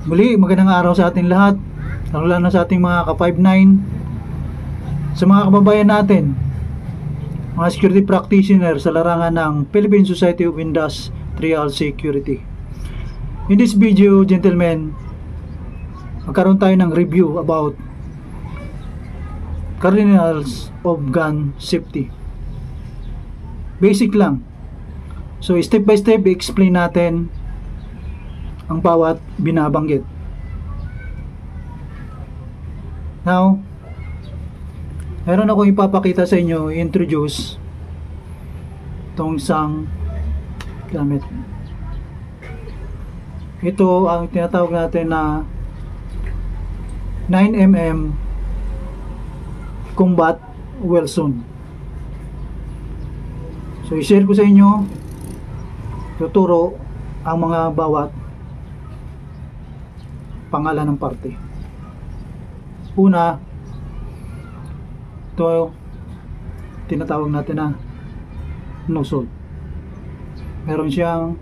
Muli, magandang araw sa ating lahat, lalo na sa ating mga ka-59, sa mga kababayan natin, mga security practitioner sa larangan ng Philippine Society of Industrial Security. In this video, gentlemen, magkaroon tayo ng review about cardinals of gun safety. Basic lang. So step by step, i-explain natin ang bawat binabanggit. Now, meron akong ipapakita sa inyo, introduce itong isang gamit. Ito ang tinatawag natin na 9mm Combat Wilson. So i-share ko sa inyo, tuturo ang mga bawat pangalan ng parte. Una, ito tinatawag natin na nozzle. Meron siyang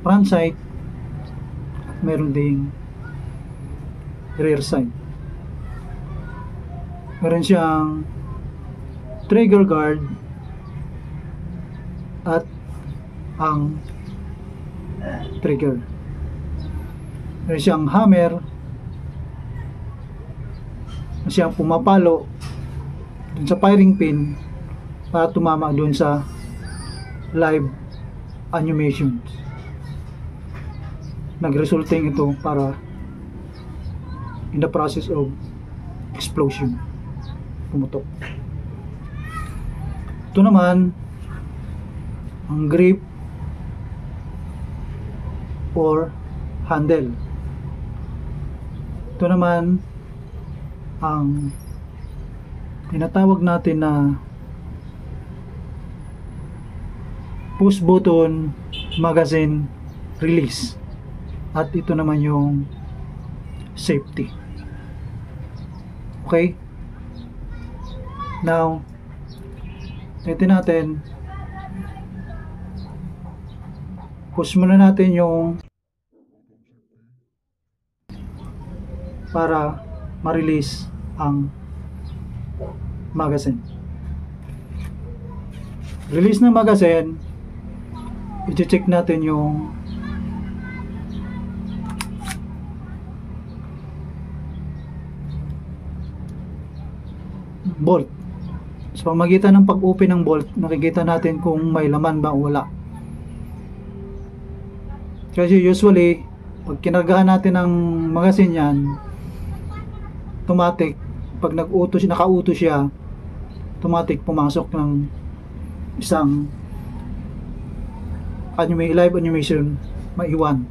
front sight at meron ding rear sight. Meron siyang trigger guard at ang trigger. Meron siyang hammer na siyang pumapalo dun sa firing pin para tumama dun sa live animations. Nagresulting ito para in the process of explosion, pumutok. Ito naman ang grip or handle. Ito naman ang tinatawag natin na push button magazine release, at ito naman yung safety. Okay, now ito natin, push muna natin yung para ma-release ang magazine. Release ng magazine, i-check natin yung bolt. Sa pamagitan ng pag-open ng bolt, nakikita natin kung may laman ba o wala. Kasi usually, pag kinargahan natin ng magazine yan, automatic, pag nakauto siya, automatic pumasok ng isang live animation, maiwan.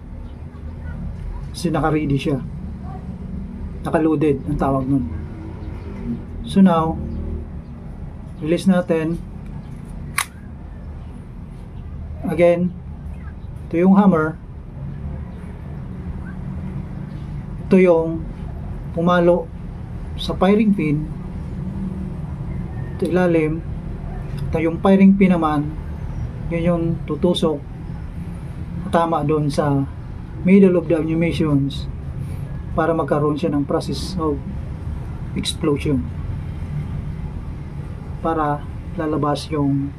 Kasi naka-ready siya, naka-loaded ang tawag nun. So now, release natin. Again, ito yung hammer, ito yung pumalo sa firing pin, ito ilalim, ito yung firing pin naman, yun yung tutusok tama doon sa middle of the animations para magkaroon siya ng process of explosion, para lalabas yung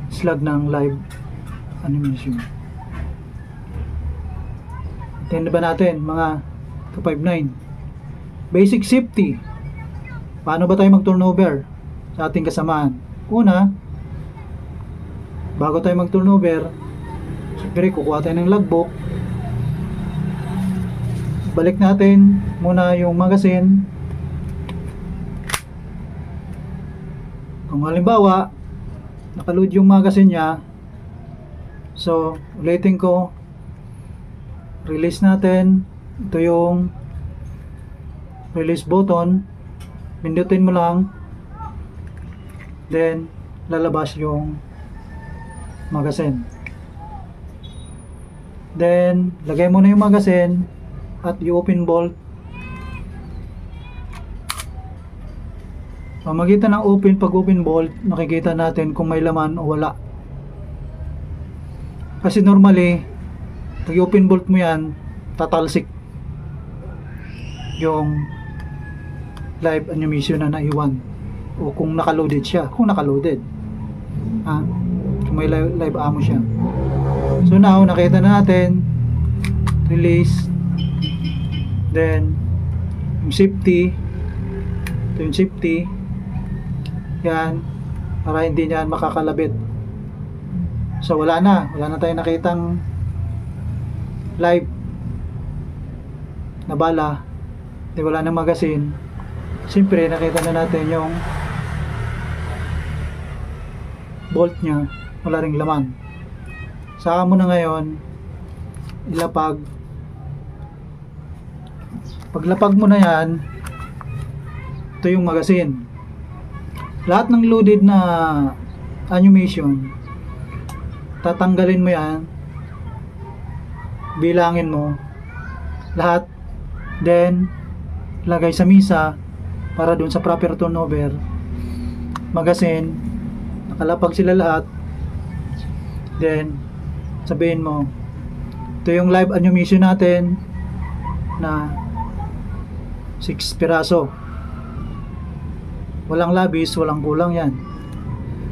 slug ng live animation. Tingnan ba natin mga ka-59, basic safety. Paano ba tayo mag-turnover sa ating kasamaan? Una, bago tayo mag-turnover, siyempre kukuha tayo ng logbook, balik natin muna yung magazine. Kung halimbawa nakaload yung magazine nya, so ulitin ko, release natin. Ito yung release button, pindutin mo lang, then lalabas yung magazine. Then lagay mo na yung magazine at i-open bolt. Pamagitan ng pag-open bolt, makikita natin kung may laman o wala. Kasi normally, pag open bolt mo yan, tatalsik yung live animation na naiwan. O kung nakaloaded siya. Kung nakaloaded. Kung may live ammo siya. So now, nakita na natin. Release. Then, yung safety. Ito yung safety. Yan. Para hindi niyan makakalabit. So wala na tayong nakitang live na bala, wala na magazine. Siyempre nakita na natin yung bolt nya, wala ring laman. Saka mo na ngayon ilapag. Paglapag mo na yan, ito yung magazine. Lahat ng loaded na animation, tatanggalin mo yan, bilangin mo lahat, then lagay sa misa para dun sa proper turnover magazine. Nakalapag sila lahat, then sabihin mo ito yung live animation natin na 6 piraso, walang labis, walang kulang yan.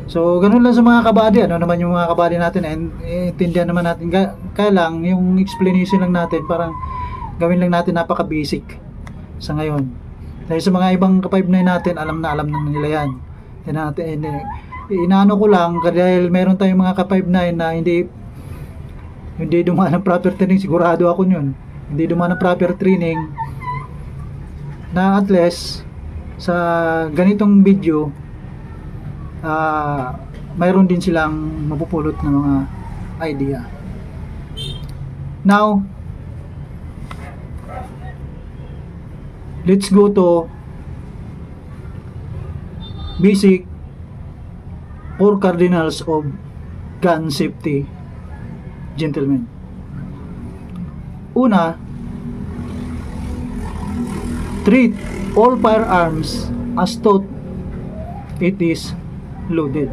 So, ganun lang sa mga kabady. Ano naman yung mga kabady natin, intindihan naman natin. Kaya lang, yung explanation lang natin, parang gawin lang natin napaka-basic sa ngayon. Dahil sa mga ibang ka-5-9 natin, alam na nila yan. Inaano ko lang, dahil meron tayong mga ka-5-9 na hindi dumaan ng proper training, sigurado ako yun. Hindi dumaan ng proper training, na at least, sa ganitong video, mayroon din silang mapupulot na mga idea. Now, let's go to basic 4 cardinals of gun safety, gentlemen. Una, treat all firearms as though it is loaded.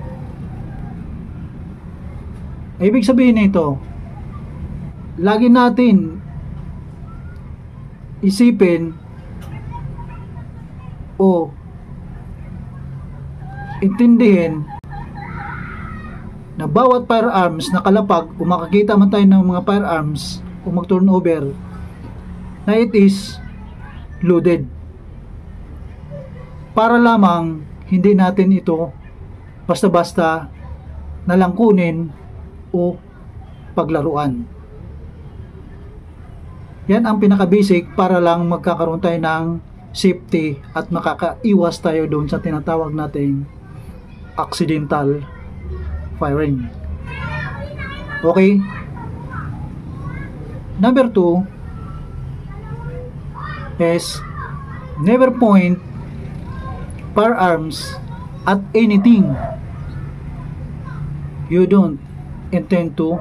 Ibig sabihin nito, lagi natin isipin o intindihin na bawat firearms na kalapag, kung makakita man tayo ng mga firearms o mag-turnover, na it is loaded, para lamang hindi natin ito basta-basta nalang kunin o paglaruan. Yan ang pinaka-basic para lang magkakaroon tayo ng safety at makakaiwas tayo doon sa tinatawag nating accidental firing. Okay? Number 2 is never point firearms at anything you don't intend to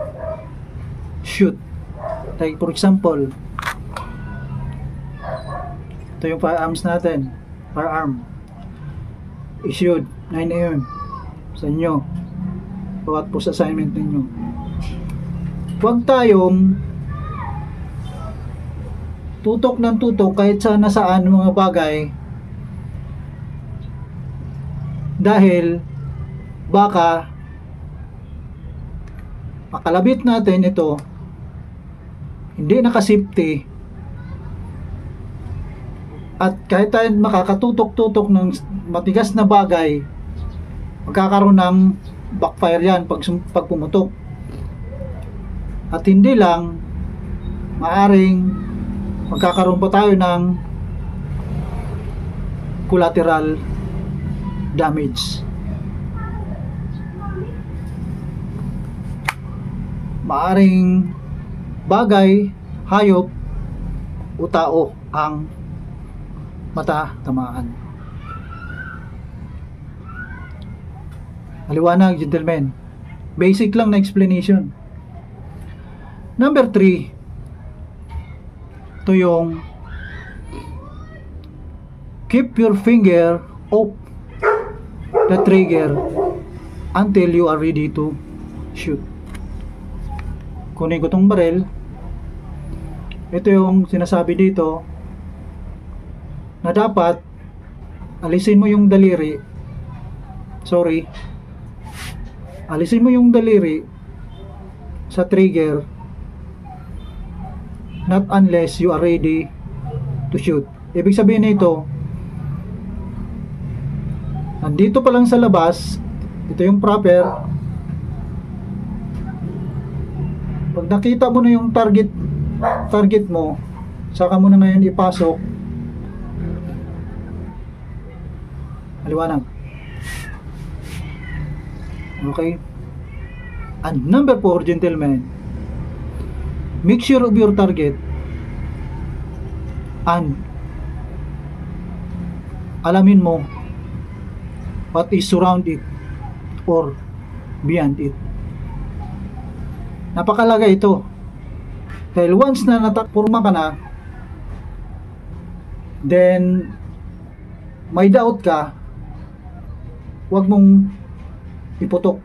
shoot. Like for example, ito yung firearms natin, firearm issued 9mm sa inyo, bawat post assignment ninyo. Huwag tayong tutok ng tutok kahit saan nasaan mga bagay, dahil baka makalabit natin ito, hindi nakasafety, at kahit tayo makakatutok-tutok ng matigas na bagay, magkakaroon ng backfire yan pag pumutok. At hindi lang, maaring magkakaroon pa tayo ng collateral damage. Maaring bagay, hayop o tao ang tamaan. Maliwanag, gentlemen. Basic lang na explanation. Number 3, ito yung keep your finger off the trigger until you are ready to shoot. kunin ko tong baril. Ito yung sinasabi dito na dapat alisin mo yung daliri. Alisin mo yung daliri sa trigger not unless you are ready to shoot. Ibig sabihin nito, nandito pa lang sa labas, ito yung proper. Pag nakita mo na yung target mo, saka mo na ngayon ipasok. Maliwanag. Okay. And number 4, gentlemen, make sure of your target and alamin mo what is surround it or beyond it. Napakalaga ito. Dahil once na natapurma ka na, then may doubt ka, huwag mong iputok.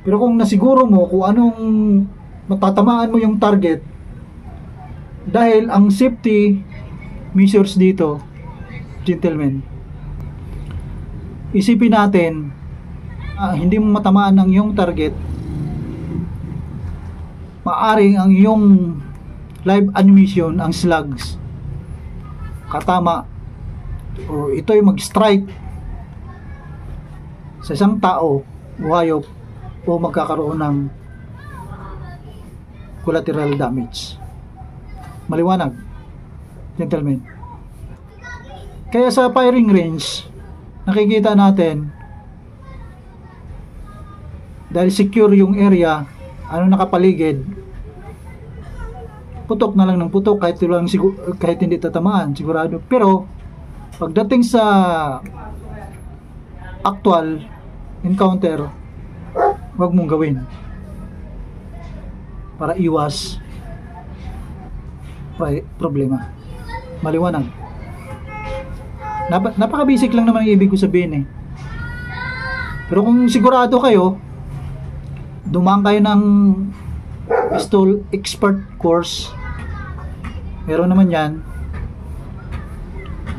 Pero kung nasiguro mo kung anong matatamaan mo yung target, dahil ang safety measures dito, gentlemen, isipin natin, hindi mo matamaan ang iyong target, maaring ang iyong live ammunition, ang slugs, katama o ito'y mag-strike sa isang tao o hayop o magkakaroon ng collateral damage. Maliwanag, gentlemen. Kaya sa firing range, nakikita natin, dahil secure yung area, ano nakapaligid, putok na lang ng putok kahit hindi tatamaan, sigurado. Pero pagdating sa actual encounter, huwag mong gawin para iwas problema. Maliwanag. Napaka-basic lang naman ang ibig ko sabihin eh. Pero kung sigurado kayo, dumaan kayo ng pistol expert course, meron naman yan,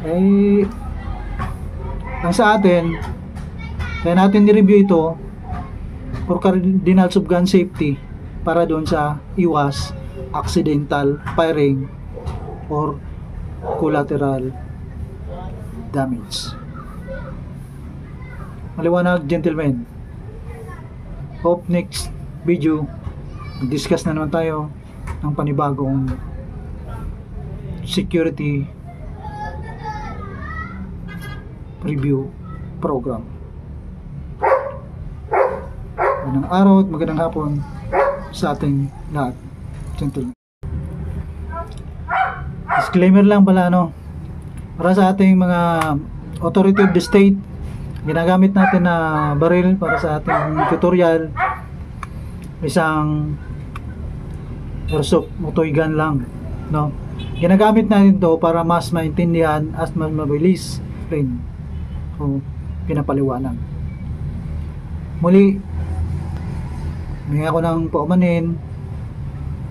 eh ang sa atin, kaya natin ni-review ito for cardinals of gun safety, para doon sa iwas accidental firing or collateral damage. Maliwanag, gentlemen. Hope next video discuss na naman tayo ng panibagong security review program. Magandang araw at magandang hapon sa ating lahat, gentlemen. Disclaimer lang pala, para sa ating mga authority of the state, ginagamit natin na baril para sa ating tutorial, isang airsoft motoy gun lang, ginagamit natin to para mas maintindihan at mas mabilis rin o pinapaliwanag. Muli, may ako ng paumanin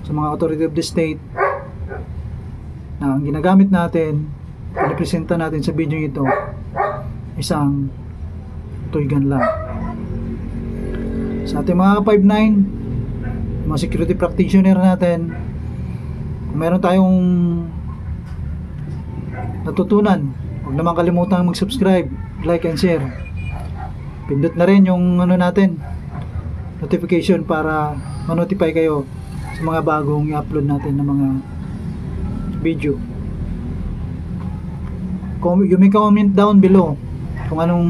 sa mga authority of the state na ang ginagamit natin, pinipresenta natin sa video ito, isang toy gun lang. Sa ating mga 5'9", mga security practitioner natin, kung meron tayong natutunan, huwag naman kalimutan mag-subscribe, like and share. Pindot na rin yung natin, notification, para ma-notify kayo sa mga bagong i-upload natin ng mga video. You may comment down below kung anong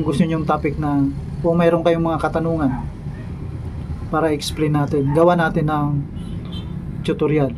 gusto nyo yung topic, na kung mayroon kayong mga katanungan para explain natin, gawa natin ng tutorial.